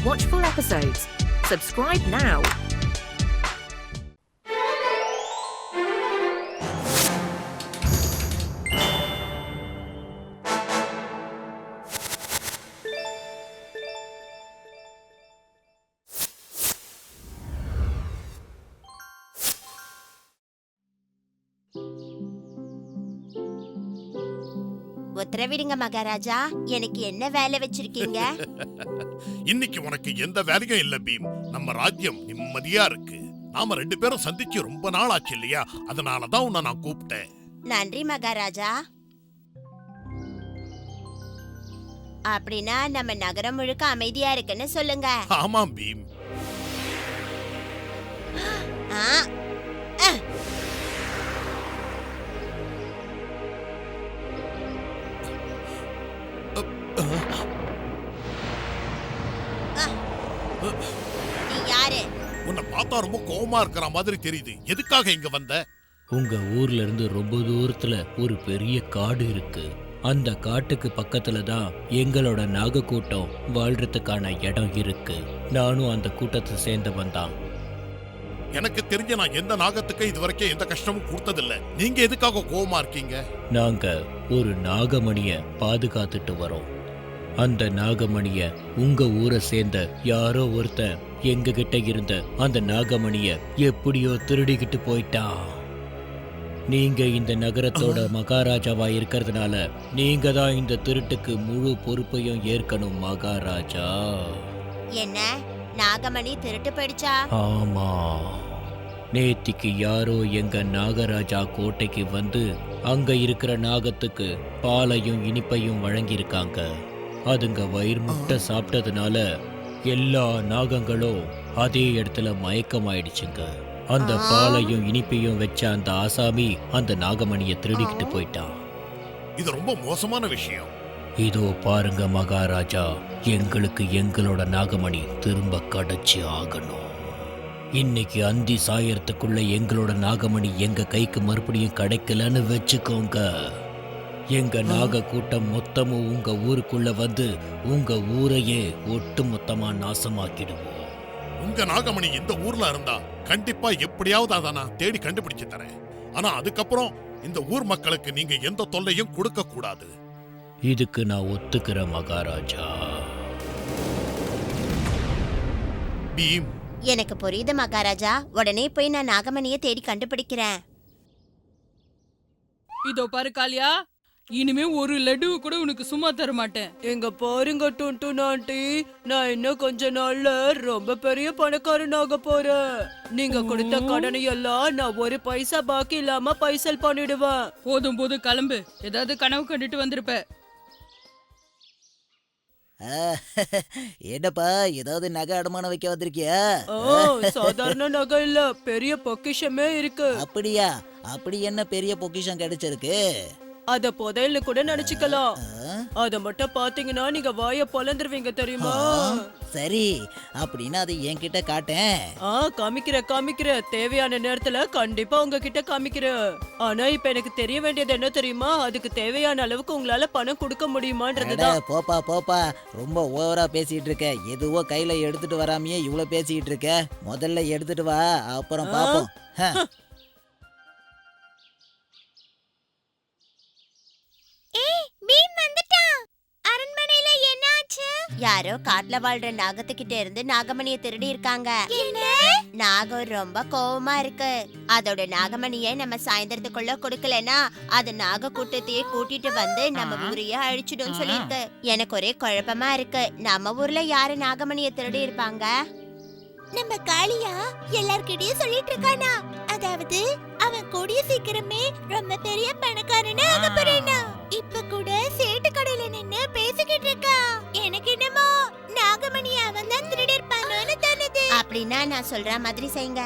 Watch full episodes. Subscribe now. உத்தரவிடுங்க Maharaja, எனக்கு என்ன வேலை வச்சிருக்கீங்க? இன்னைக்கு உனக்கு எந்த வேலையும் இல்ல பீம். நம்ம ராஜ்யம் நிம்மதியா இருக்கு. நாம 2 பேரும் சந்திச்சு ரொம்ப நாள் ஆச்சு இல்லையா? அதனாலதான் உன்னை நான் கூப்பிட்டேன். நன்றி மகாராஜா. அப்படின்னா நம்ம நகரம் முழுக்க அமைதியா இருக்குன்னு சொல்லுங்க. ஆமாம் பீம். ஆ, அஹ். நீ யாரு? உன்னை பார்த்தா ரொம்ப கோவமா இருக்கிற மாதிரி தெரியுது. எதுக்காக இங்க வந்த? உங்க ஊர்ல இருந்து ரொம்ப தூரத்துல ஒரு பெரிய காடு இருக்கு. அந்த காட்டுக்கு பக்கத்துல தான் எங்களோட நாக கூட்டம் வாழ்றதுக்கான இடம் இருக்கு. நானும் அந்த கூட்டத்தை சேர்ந்தவன் தான். எனக்கு தெரிஞ்ச நான் எந்த நாகத்துக்கு இது வரைக்கும் எந்த கஷ்டமும் கொடுத்ததில்ல. நீங்க எதுக்காக கோவமா இருக்கீங்க? நாங்க ஒரு நாகமணிய பாதுகாத்துட்டு வரோம். அந்த நாகமணிய உங்க ஊரை சேர்ந்த யாரோ ஒருத்தன் எங்க கிட்ட இருந்த அந்த நாகமணிய எப்படியோ திருடிக்கிட்டு போயிட்டான். நீங்க இந்த நகரத்தோட மகாராஜாவா இருக்கிறதுனால நீங்க தான் இந்த திருட்டுக்கு முழு பொறுப்பையும் ஏற்கணும் மகாராஜா. என்ன, நாகமணி திருட்டு போயிடுச்சா? ஆமா, நேத்திக்கு யாரோ எங்க நாகராஜா கோட்டைக்கு வந்து அங்க இருக்கிற நாகத்துக்கு பாலையும் இனிப்பையும் வழங்கியிருக்காங்க. அதுங்க வயிறு முட்டை சாப்பிட்டதுனால எல்லா நாகங்களும் அதே இடத்துல மயக்கமாயிடுச்சுங்க. அந்த பாலையும் இனிப்பையும் வச்ச அந்த ஆசாமி அந்த நாகமணியை திருடிக்கிட்டு போயிட்டான். இது ரொம்ப மோசமான விஷயம். இதோ பாருங்க மகாராஜா, எங்களுக்கு எங்களோட நாகமணி திரும்ப கிடைச்சு ஆகணும். இன்னைக்கு அந்தி சாயறதுக்குள்ள எங்களோட நாகமணி எங்க கைக்கு மறுபடியும் கிடைக்கலன்னு வச்சுக்கோங்க, எங்க நாக கூட்டம் மொத்தமும் உங்க ஊருக்குள்ள வந்து உங்க ஊரையே ஒட்டு மொத்தமா நாசமாக்கிடுவோம். உங்க நாகமணி இந்த ஊர்ல இருந்தா கண்டிப்பா எப்படியாவது அதை நான் தேடி கண்டுபிடிச்சு தரேன். ஆனா அதுக்கப்புறம் இந்த ஊர் மக்களுக்கு நீங்க எந்த தொல்லையும் கொடுக்க கூடாது. இதுக்கு நான் ஒத்துக்கிறேன் மகாராஜா. பீம், எனக்கு புரியுது மகாராஜா. உடனே போய் நான் நாகமணியை தேடி கண்டுபிடிக்கிறேன். இதோ பாரு காளியா, இனிமே ஒரு லட்டு கூட உனக்கு சும்மா தர மாட்டேன். எங்க பாருங்க டுன்டுன் ஆண்டி, நான் இன்னும் கொஞ்ச நாள்ல ரொம்ப பெரிய பணக்காரனாக போறேன். நீங்க கொடுத்த கடனை எல்லாம் நான் ஒரு பைசா பாக்கி இல்லாம பைசல் பண்ணிடுவேன். போதும் போதும் கிளம்பு, ஏதாவது கனவு கண்டுட்டு வந்திருப்ப. என்னப்பா, ஏதாவது நகை அடமானம் வைக்க வந்திருக்கியா? சாதாரண நகை இல்ல, பெரிய பொக்கிஷமே இருக்கு. அப்படியா? அப்படி என்ன பெரிய பொக்கிஷம் கிடைச்சிருக்கு? அத புதையல்னு கூட நினைச்சுக்கலாம். அத மட்டும் பாத்தீங்கன்னா நீங்க வாய பொலந்துருவீங்க தெரியுமா? சரி, அப்படின்னா அதை என்கிட்ட காட்டேன். காமிக்கிற தேவையான நேரத்துல கண்டிப்பா உங்ககிட்ட காமிக்கிறேன். ஆனா இப்ப எனக்கு தெரிய வேண்டியது என்ன தெரியுமா? அதுக்கு தேவையான அளவுக்கு உங்களால பணம் கொடுக்க முடியுமான்றதுதான். போப்பா, ரொம்ப ஓவரா பேசிட்டு இருக்க. எதுவோ கையில எடுத்துட்டு வராமையே இவ்வளவு பேசிட்டு இருக்க. முதல்ல எடுத்துட்டு வா, அப்புறம் பாப்போம். யாரோ காட்டுல வாழ்ற நாகத்துக்கிட்ட இருந்து நாகமணியை திருடி இருக்காங்க. நாகம் ரொம்ப கோவமா இருக்கு. அதோட நாகமணியை நம்ம சாயந்தரத்துக்குள்ள கொடுக்கலனா அது நாக கூட்டத்தையே கூட்டிட்டு வந்து நம்ம ஊரையே அழிச்சிடும் சொல்லிருக்கு. எனக்கு ஒரே குழப்பமா இருக்கு. நம்ம ஊர்ல யாரு நாகமணியை திருடி இருப்பாங்க? நம்ம காளியா எல்லார்கிட்டயும் சொல்லிட்டு இருக்கானா, அதாவது அவன் கூடிய சீக்கிரமே ரொம்ப பெரிய பணக்காரனா ஆக போறானா. இப்ப கூட சேட்டு கடையில நின்னு பேசிக்கிட்டு இருக்கா. எனக்கு என்னமோ நாகமணி அவன் தான் திருடி இருப்பானோன்னு தோணுது. அப்படின்னா நான் சொல்ற மாதிரி செய்யுங்க.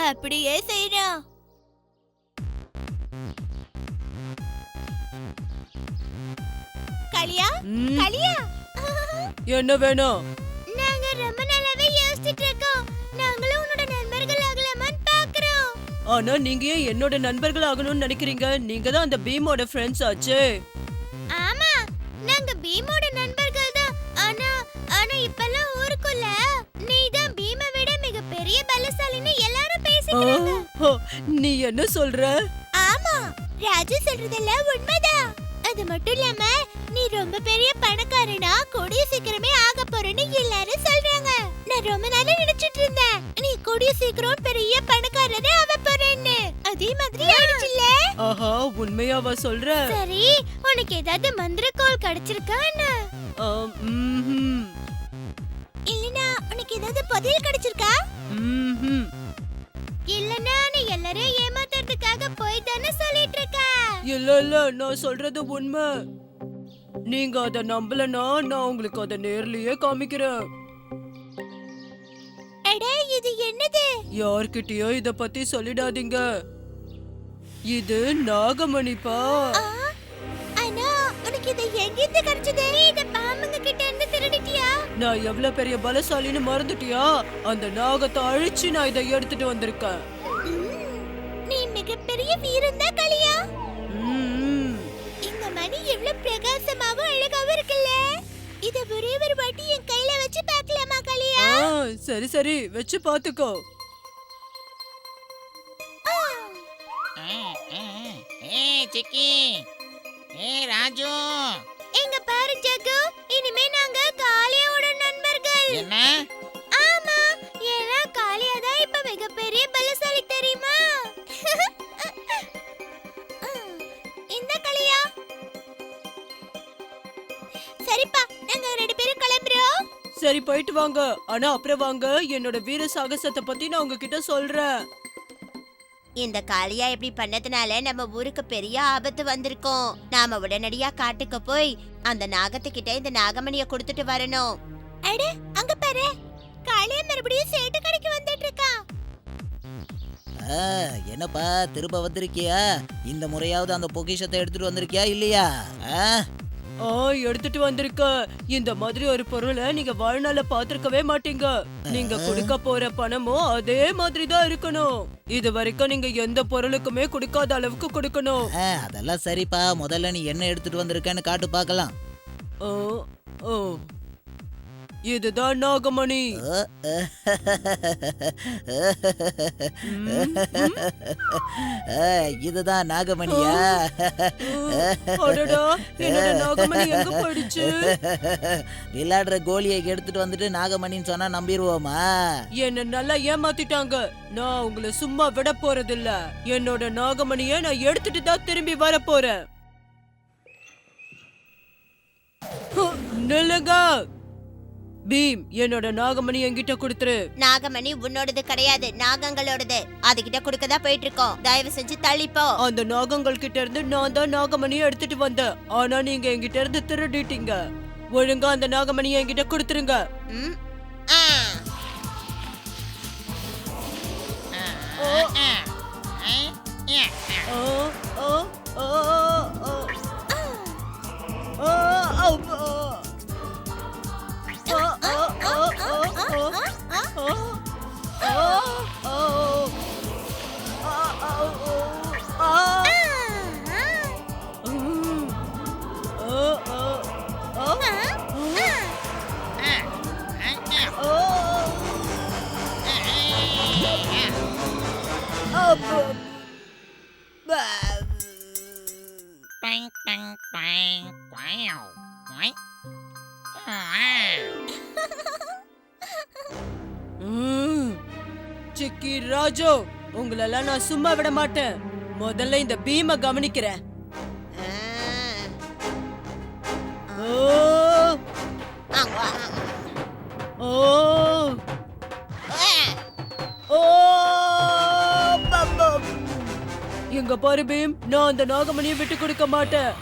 அப்படியே செய்றோம். காளியா, காளியா, என்ன வேணும்? நாங்க ரொம்ப நாளாவே யோசிச்சிட்டு இருக்கோம். நாங்களும் உன்னோட நண்பர்கள் ஆகலாமான்னு பாக்குறோம். ஆனா நீங்க ஏன் என்னோட நண்பர்கள் ஆகணும்னு நினைக்கிறீங்க? நீங்க தான் அந்த பீமோட ஃப்ரெண்ட்ஸ் ஆச்சே. ஆமா, நாங்க பீமோட நண்பர்கள் தான். ஆனா ஆனா இப்பெல்லாம் ஊருக்குள்ள நீதான் பீமை விட மிகப்பெரிய பலசாலின்னு எல்லாரும் பேசிக்கிறாங்க. நீ என்ன சொல்ற? ஆமா, ராஜு சொல்றதெல்லாம் உண்மைதான். அது மட்டும் இல்லாம நீ ரொம்ப பெரிய பணக்காரனா கூடிய சீக்கிரமே ஆக போறேன்னு எல்லாரும் சொல்றாங்க. நான் ரொம்ப நாளா நினைச்சிட்டு இருந்தேன் நீ கூடிய சீக்கிரம் பெரிய பணக்காரனே ஆக போறேன்னு. அதே மாதிரி ஆயிடுச்சுல்ல? ஆஹா, உண்மையாவா சொல்ற? சரி, உனக்கு ஏதாவது மந்திரக்கோள் கிடைச்சிருக்கா என்ன? ம்ஹும். இல்லனா உனக்கு ஏதாவது பதில் கிடைச்சிருக்கா? ம்ஹும். இல்லனா நீ எல்லாரையும் ஏமாத்துறதுக்காக போய் தானே சொல்லிட்டு இருக்க? இல்ல நான் சொல்றது உண்மை. நீங்க அத நம்பலனா நான் உங்களுக்கு அத நேர்லயே காமிக்கிறேன். அட, இது என்னது? யார்கிட்டயோ இத பத்தி சொல்லிடாதீங்க. இது நாகமணிப்பா. ஆ, ஆனா உனக்கு இது எங்கிருந்து கிடைச்சது? நீ இத பாம்புங்க கிட்ட இருந்து திருடிட்டியா? நான் எவ்வளவு பெரிய பலசாலின்னு மறந்துட்டியா? அந்த நாகத்தை அழிச்சு நான் இதை எடுத்துட்டு வந்திருக்கேன். நீ மிகப்பெரிய வீரன் தான் கலியா. ம்ம். இந்த மணி எவ்வளவு பிரகாசமாவும் அழகாவும் இருக்குல்ல. இத ஒரே ஒரு வாட்டி என் கையில வச்சு பார்க்கலாமா கலியா? சரி சரி, வச்சு பாத்துக்கோ. சிக்கி, ராஜு, எங்க பாரு ஜக்கு, இனிமே நாங்க காளியாவோட நண்பர்கள். என்ன? ஆமா, ஏன்னா காளியா தான் இப்ப மிகப்பெரிய பலசாலி தெரியுமா? இந்த காளியா. சரிப்பா, நாங்க ரெண்டு பேரும் கிளம்புறோம். சரி, போயிட்டு வாங்க. ஆனா அப்புறம் வாங்க, என்னோட வீர சாகசத்தை பத்தி நான் உங்ககிட்ட சொல்றேன். இந்த காளியா இப்படி பண்ணதுனால நம்ம ஊருக்கு பெரிய ஆபத்து வந்திருக்கோம். நாம உடனடியா காட்டுக்கு போய் அந்த நாகத்துக்கிட்ட இந்த நாகமணியை கொடுத்துட்டு வரணும். அட, அங்க பாரு, காளியா மறுபடியும் சேட்டு கடைக்கு வந்துட்டு இருக்கா. என்னப்பா திரும்ப வந்திருக்கியா? இந்த முறையாவது அந்த பொக்கிஷத்தை எடுத்துட்டு வந்திருக்கியா இல்லையா? எடுத்துட்டு வந்திருக்க. இந்த மாதிரி ஒரு பொருளை நீங்க வாழ்நாள பாத்திருக்கவே மாட்டீங்க. நீங்க கொடுக்க போற பணமும் அதே மாதிரி தான் இருக்கணும். இது வரைக்கும் நீங்க எந்த பொருளுக்குமே கொடுக்காத அளவுக்கு கொடுக்கணும். அதெல்லாம் சரிப்பா, முதல்ல நீ என்ன எடுத்துட்டு வந்திருக்கன்னு காட்டு பார்க்கலாம். இதுதான் நாகமணி. இதுதான் நாகமணியா? அடடா, என்னோட நாகமணி எங்க போயிடுச்சு? விளையாடுற கோலியை எடுத்துட்டு வந்துட்டு நாகமணின்னு சொன்னா நம்பிடுவோமா? என்ன நல்லா ஏமாத்திட்டாங்க. நான் உங்களை சும்மா விட போறதில்ல. என்னோட நாகமணியை நான் எடுத்துட்டு தான் திரும்பி வர போறேன். நில்லுங்க. பீம், என்னோட நாகமணி என்கிட்ட கொடுத்துரு. நாகமணி உன்னோடது கிடையாது, நாகங்களோடது. அதுகிட்ட கொடுக்கதா போயிட்டு இருக்கோம். தயவு செஞ்சு தள்ளிப்போ. அந்த நாகங்கள் கிட்ட இருந்து நான் தான் நாகமணியை எடுத்துட்டு வந்தேன். ஆனா நீங்க என்கிட்ட இருந்து திருடிட்டீங்க. ஒழுங்கா அந்த நாகமணியை என்கிட்ட கொடுத்துருங்க. ம். சிக்கி, ராஜு, உங்களெல்லாம் நான் சும்மா விட மாட்டேன். முதல்ல இந்த பீமை கவனிக்கிறேன். எங்க பாரு பீம், நான் அந்த நாகமணியை விட்டு கொடுக்க மாட்டேன்.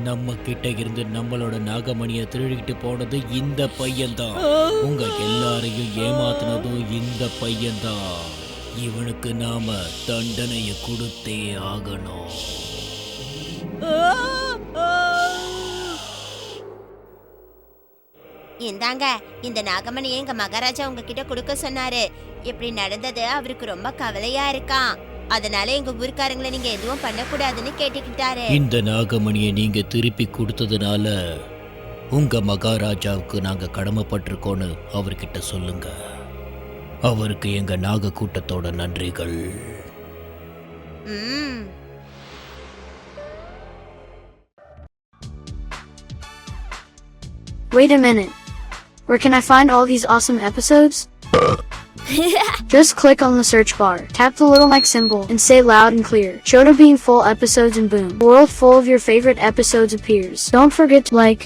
நம்ம கிட்ட இருந்து நம்மளோட நாகமணியை திருடிக்கிட்டு போனது இந்த பையன்தான். உங்க எல்லாரையும் ஏமாத்தினதும் இந்த பையன்தான். இவனுக்கு நாம தண்டனையை கொடுத்தே ஆகணும். இந்தாங்க, இந்த நாகமணியை எங்க மகாராஜா உங்ககிட்ட கொடுக்க சொன்னாரு. இப்படி நடந்தது அவருக்கு ரொம்ப கவலையா இருக்கான். அதனால எங்க ஊருக்காரங்களை நீங்க எதுவும் பண்ணக்கூடாதுன்னு கேட்டுக்கிட்டாரு. இந்த நாகமணியை நீங்க திருப்பி கொடுத்ததுனால உங்க மகாராஜாவுக்கு நாங்க கடமைப்பட்டிருக்கோன்னு அவர்கிட்ட சொல்லுங்க. அவருக்கு எங்க நாக கூட்டத்தோட நன்றிகள். ம். Wait a minute. Where can I find all these awesome episodes? Just click on the search bar, tap the little mic symbol, and say loud and clear, Chota Beam full episodes, and boom, a world full of your favorite episodes appears. Don't forget to like,